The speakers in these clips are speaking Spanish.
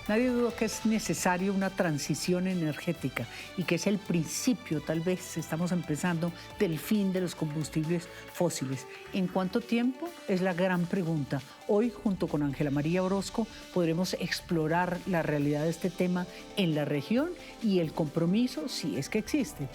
Nadie duda que es necesaria una transición energética y que es el principio, tal vez estamos empezando, del fin de los combustibles fósiles. ¿En cuánto tiempo? Es la gran pregunta. Hoy, junto con Ángela María Orozco, podremos explorar la realidad de este tema en la región y el compromiso, si es que existe.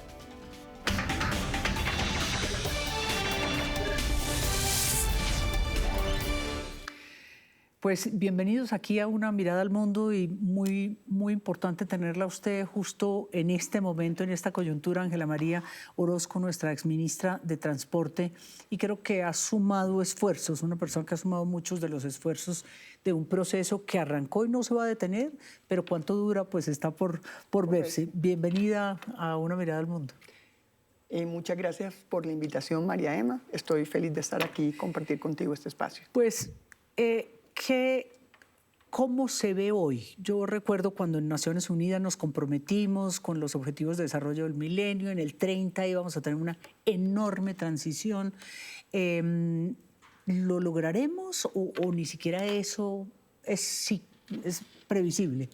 Pues bienvenidos aquí a Una Mirada al Mundo y muy importante tenerla a usted justo en este momento, en esta coyuntura, Ángela María Orozco, nuestra exministra de Transporte, y creo que ha sumado esfuerzos, una persona que ha sumado muchos de los esfuerzos de un proceso que arrancó y no se va a detener, pero cuánto dura, pues está por verse. Bienvenida a Una Mirada al Mundo. Muchas gracias por la invitación, María Emma. Estoy feliz de estar aquí y compartir contigo este espacio. Pues, ¿cómo se ve hoy? Yo recuerdo cuando en Naciones Unidas nos comprometimos con los Objetivos de Desarrollo del Milenio, en el 30 íbamos a tener una enorme transición. ¿Lo lograremos o ni siquiera eso es previsible?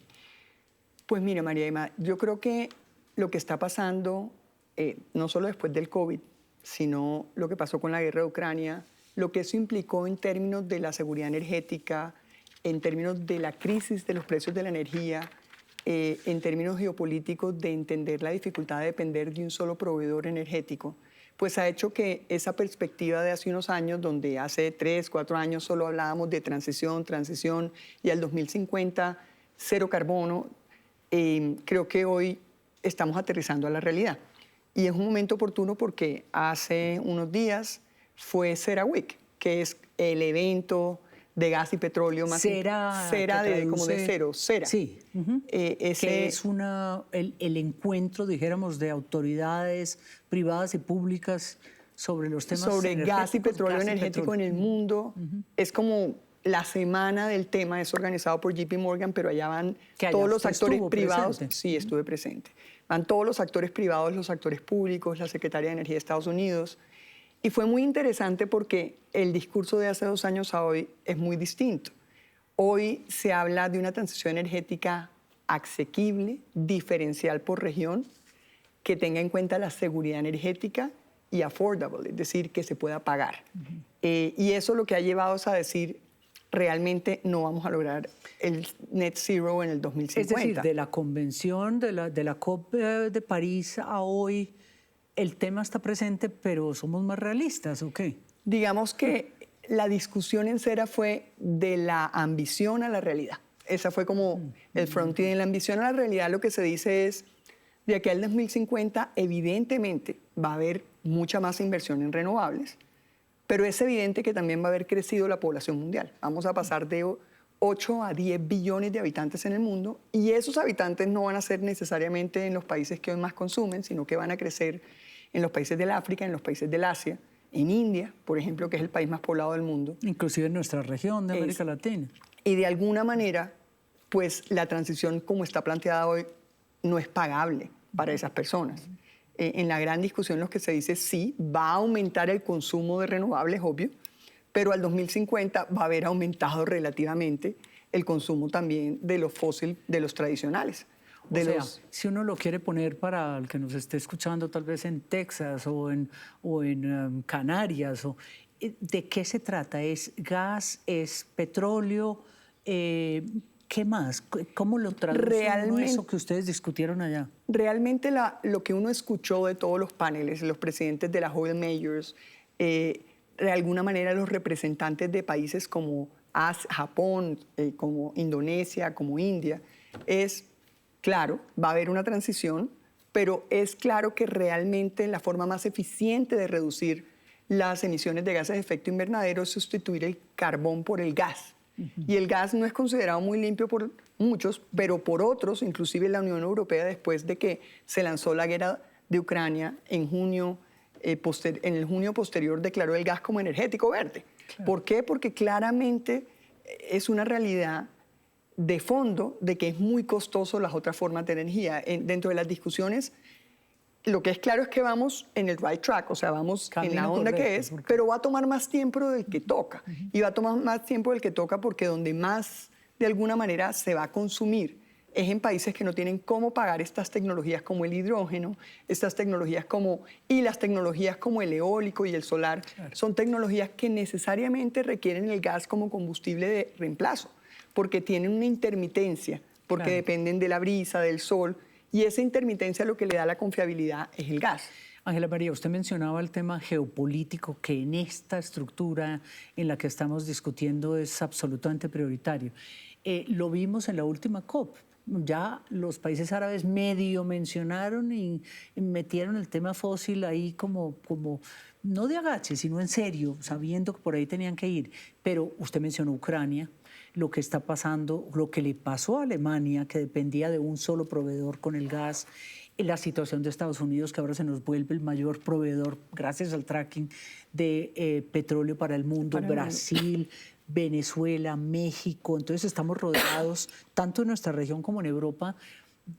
Pues mira, María Emma, yo creo que lo que está pasando, no solo después del COVID, sino lo que pasó con la guerra de Ucrania, lo que eso implicó en términos de la seguridad energética, en términos de la crisis de los precios de la energía, en términos geopolíticos de entender la dificultad de depender de un solo proveedor energético, pues ha hecho que esa perspectiva de hace unos años, donde hace 3, 4 años solo hablábamos de transición, y al 2050 cero carbono, creo que hoy estamos aterrizando a la realidad. Y es un momento oportuno porque hace unos días fue CERAWeek, que es el evento de gas y petróleo más... Cera como de cero, cera. Sí, que es el encuentro, dijéramos, de autoridades privadas y públicas sobre los temas sobre gas y petróleo energético en el mundo. Es como la semana del tema, es organizado por JP Morgan, pero allá van todos los actores privados. Presente. Sí, estuve presente. Van todos los actores privados, los actores públicos, la Secretaría de Energía de Estados Unidos. Y fue muy interesante porque el discurso de hace 2 años a hoy es muy distinto. Hoy se habla de una transición energética asequible, diferencial por región, que tenga en cuenta la seguridad energética y affordable, es decir, que se pueda pagar. Y eso lo que ha llevado es a decir, realmente no vamos a lograr el net zero en el 2050. Es decir, de la convención, de la COP de París a hoy, el tema está presente, pero ¿somos más realistas o qué? Digamos que la discusión en Cera fue de la ambición a la realidad. Esa fue como el frontier. En la ambición a la realidad lo que se dice es, de aquí al 2050 evidentemente va a haber mucha más inversión en renovables, pero es evidente que también va a haber crecido la población mundial. Vamos a pasar de 8 a 10 billones de habitantes en el mundo y esos habitantes no van a ser necesariamente en los países que hoy más consumen, sino que van a crecer en los países del África, en los países del Asia, en India, por ejemplo, que es el país más poblado del mundo. Inclusive en nuestra región de América Latina. Y de alguna manera, pues la transición como está planteada hoy no es pagable para esas personas. En la gran discusión lo que se dice sí, va a aumentar el consumo de renovables, obvio, pero al 2050 va a haber aumentado relativamente el consumo también de los fósiles, de los tradicionales. Si uno lo quiere poner para el que nos esté escuchando tal vez en Texas o en Canarias, ¿de qué se trata? ¿Es gas? ¿Es petróleo? ¿Qué más? ¿Cómo lo traduce eso que ustedes discutieron allá? Realmente lo que uno escuchó de todos los paneles, los presidentes de las oil majors, de alguna manera los representantes de países como Japón, como Indonesia, como India, es... Claro, va a haber una transición, pero es claro que realmente la forma más eficiente de reducir las emisiones de gases de efecto invernadero es sustituir el carbón por el gas. Y el gas no es considerado muy limpio por muchos, pero por otros, inclusive la Unión Europea, después de que se lanzó la guerra de Ucrania en junio, en el junio posterior declaró el gas como energético verde. Claro. ¿Por qué? Porque claramente es una realidad de fondo de que es muy costoso las otras formas de energía. Dentro de las discusiones, lo que es claro es que vamos en el right track, o sea, vamos en la onda que es, pero va a tomar más tiempo del que toca. Y va a tomar más tiempo del que toca porque donde más de alguna manera se va a consumir es en países que no tienen cómo pagar estas tecnologías como el hidrógeno, estas tecnologías y las tecnologías como el eólico y el solar. Claro. Son tecnologías que necesariamente requieren el gas como combustible de reemplazo, porque tienen una intermitencia, porque claro, dependen de la brisa, del sol, y esa intermitencia lo que le da la confiabilidad es el gas. Ángela María, usted mencionaba el tema geopolítico que en esta estructura en la que estamos discutiendo es absolutamente prioritario. Lo vimos en la última COP. Ya los países árabes medio mencionaron y metieron el tema fósil ahí como no de agache, sino en serio, sabiendo que por ahí tenían que ir. Pero usted mencionó Ucrania, lo que está pasando, lo que le pasó a Alemania, que dependía de un solo proveedor con el gas, la situación de Estados Unidos, que ahora se nos vuelve el mayor proveedor, gracias al fracking, de petróleo para el mundo, Brasil, Venezuela, México. Entonces estamos rodeados, tanto en nuestra región como en Europa,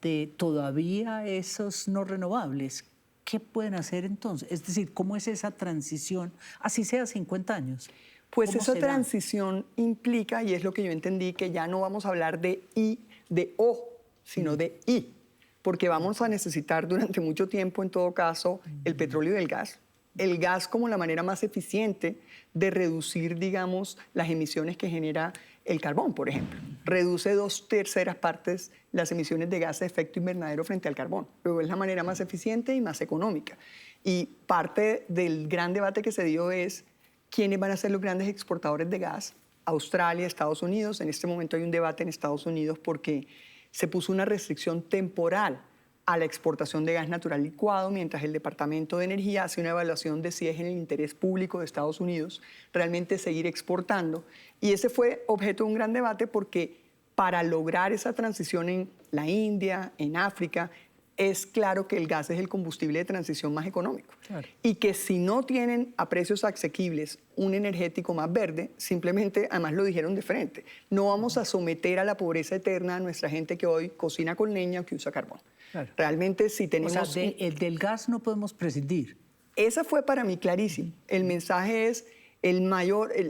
de todavía esos no renovables. ¿Qué pueden hacer entonces? Es decir, ¿cómo es esa transición, así sea 50 años? Pues esa transición implica, y es lo que yo entendí, que ya no vamos a hablar de I, de O, sino de I, porque vamos a necesitar durante mucho tiempo, en todo caso, el petróleo y el gas. El gas como la manera más eficiente de reducir, digamos, las emisiones que genera el carbón, por ejemplo. Reduce 2/3 partes las emisiones de gases de efecto invernadero frente al carbón. Luego es la manera más eficiente y más económica. Y parte del gran debate que se dio es quiénes van a ser los grandes exportadores de gas. Australia, Estados Unidos. En este momento hay un debate en Estados Unidos porque se puso una restricción temporal a la exportación de gas natural licuado, mientras el Departamento de Energía hace una evaluación de si es en el interés público de Estados Unidos realmente seguir exportando. Y ese fue objeto de un gran debate porque para lograr esa transición en la India, en África, es claro que el gas es el combustible de transición más económico. Claro. Y que si no tienen a precios asequibles un energético más verde, simplemente, además lo dijeron de frente, no vamos a someter a la pobreza eterna a nuestra gente que hoy cocina con leña o que usa carbón. Claro. Realmente si tenemos... O sea, del gas no podemos prescindir. Esa fue para mí clarísimo. El mensaje es,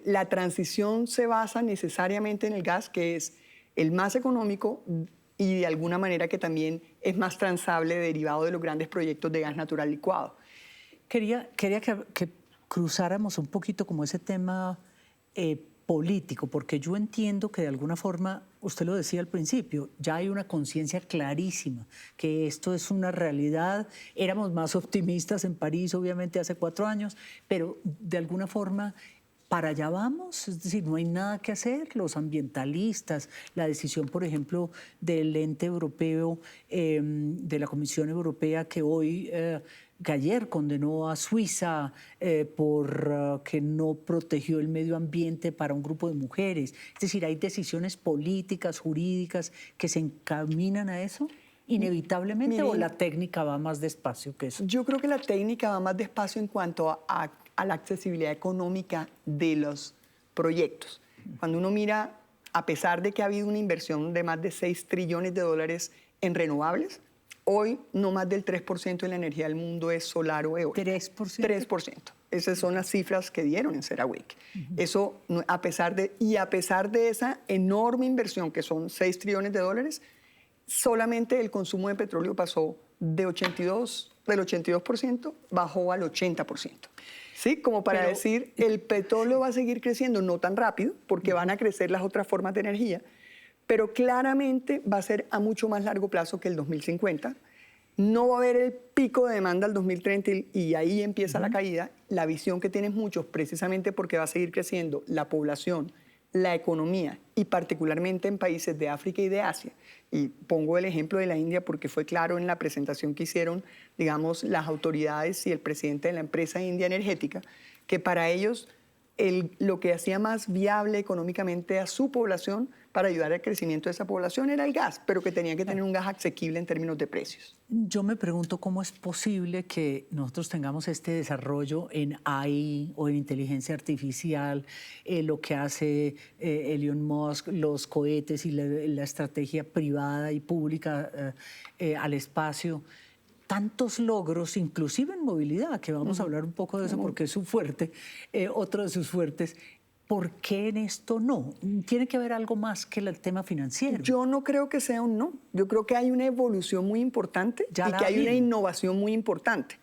la transición se basa necesariamente en el gas, que es el más económico y de alguna manera que también es más transable derivado de los grandes proyectos de gas natural licuado. Quería que cruzáramos un poquito como ese tema político, porque yo entiendo que de alguna forma, usted lo decía al principio, ya hay una conciencia clarísima que esto es una realidad. Éramos más optimistas en París, obviamente, hace 4 años, pero de alguna forma para allá vamos, es decir, no hay nada que hacer. Los ambientalistas, la decisión, por ejemplo, del ente europeo, de la Comisión Europea, que ayer condenó a Suiza por que no protegió el medio ambiente para un grupo de mujeres. Es decir, hay decisiones políticas, jurídicas que se encaminan a eso inevitablemente. Miren, ¿o la técnica va más despacio que eso? Yo creo que la técnica va más despacio en cuanto a la accesibilidad económica de los proyectos. Cuando uno mira, a pesar de que ha habido una inversión de más de 6 trillones de dólares en renovables, hoy no más del 3% de la energía del mundo es solar o eólica. ¿3%? 3%. Esas son las cifras que dieron en CERAWeek. Eso, a pesar de esa enorme inversión, que son 6 trillones de dólares, solamente el consumo de petróleo pasó del 82% bajó al 80%. ¿Sí? Como para decir, el petróleo va a seguir creciendo, no tan rápido, porque van a crecer las otras formas de energía, pero claramente va a ser a mucho más largo plazo que el 2050. No va a haber el pico de demanda al 2030 y ahí empieza la caída. La visión que tienen muchos, precisamente porque va a seguir creciendo la población, la economía, y particularmente en países de África y de Asia. Y pongo el ejemplo de la India porque fue claro en la presentación que hicieron, digamos, las autoridades y el presidente de la empresa India Energética, que para ellos lo que hacía más viable económicamente a su población para ayudar al crecimiento de esa población era el gas, pero que tenía que tener un gas asequible en términos de precios. Yo me pregunto cómo es posible que nosotros tengamos este desarrollo en AI o en inteligencia artificial, lo que hace Elon Musk, los cohetes y la estrategia privada y pública al espacio. Tantos logros, inclusive en movilidad, que vamos a hablar un poco de eso porque es su fuerte, otro de sus fuertes, ¿Por qué en esto no? Tiene que haber algo más que el tema financiero. Yo no creo que sea un no. Yo creo que hay una evolución muy importante y que hay una innovación muy importante.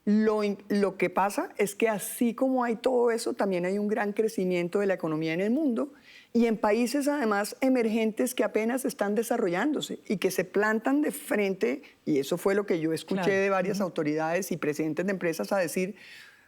Lo que pasa es que así como hay todo eso, también hay un gran crecimiento de la economía en el mundo y en países además emergentes que apenas están desarrollándose y que se plantan de frente, y eso fue lo que yo escuché de varias autoridades y presidentes de empresas a decir: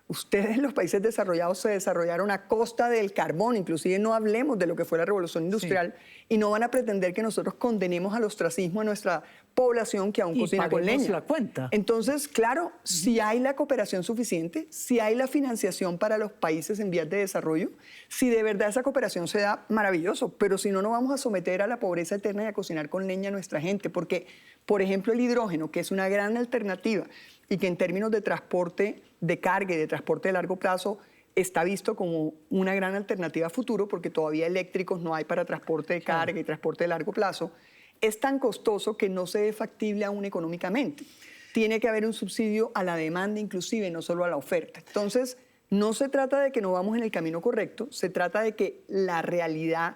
ustedes, los países desarrollados, se desarrollaron a costa del carbón, inclusive no hablemos de lo que fue la revolución industrial, y no van a pretender que nosotros condenemos al ostracismo a nuestra población que aún cocina con leña. La cuenta. Entonces, claro, si hay la cooperación suficiente, si hay la financiación para los países en vías de desarrollo, si de verdad esa cooperación se da, maravilloso, pero si no, no vamos a someter a la pobreza eterna y a cocinar con leña a nuestra gente, porque, por ejemplo, el hidrógeno, que es una gran alternativa y que en términos de transporte de carga y de transporte de largo plazo está visto como una gran alternativa a futuro, porque todavía eléctricos no hay para transporte de carga y transporte de largo plazo, es tan costoso que no se es factible aún económicamente. Tiene que haber un subsidio a la demanda inclusive, no solo a la oferta. Entonces, no se trata de que no vamos en el camino correcto, se trata de que la realidad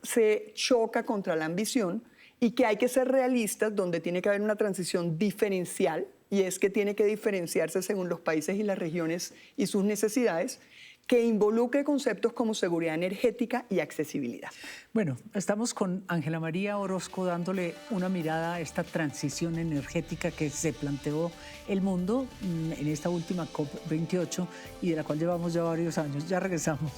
se choca contra la ambición y que hay que ser realistas, donde tiene que haber una transición diferencial, y es que tiene que diferenciarse según los países y las regiones y sus necesidades, que involucre conceptos como seguridad energética y accesibilidad. Bueno, estamos con Ángela María Orozco dándole una mirada a esta transición energética que se planteó el mundo en esta última COP28 y de la cual llevamos ya varios años. Ya regresamos.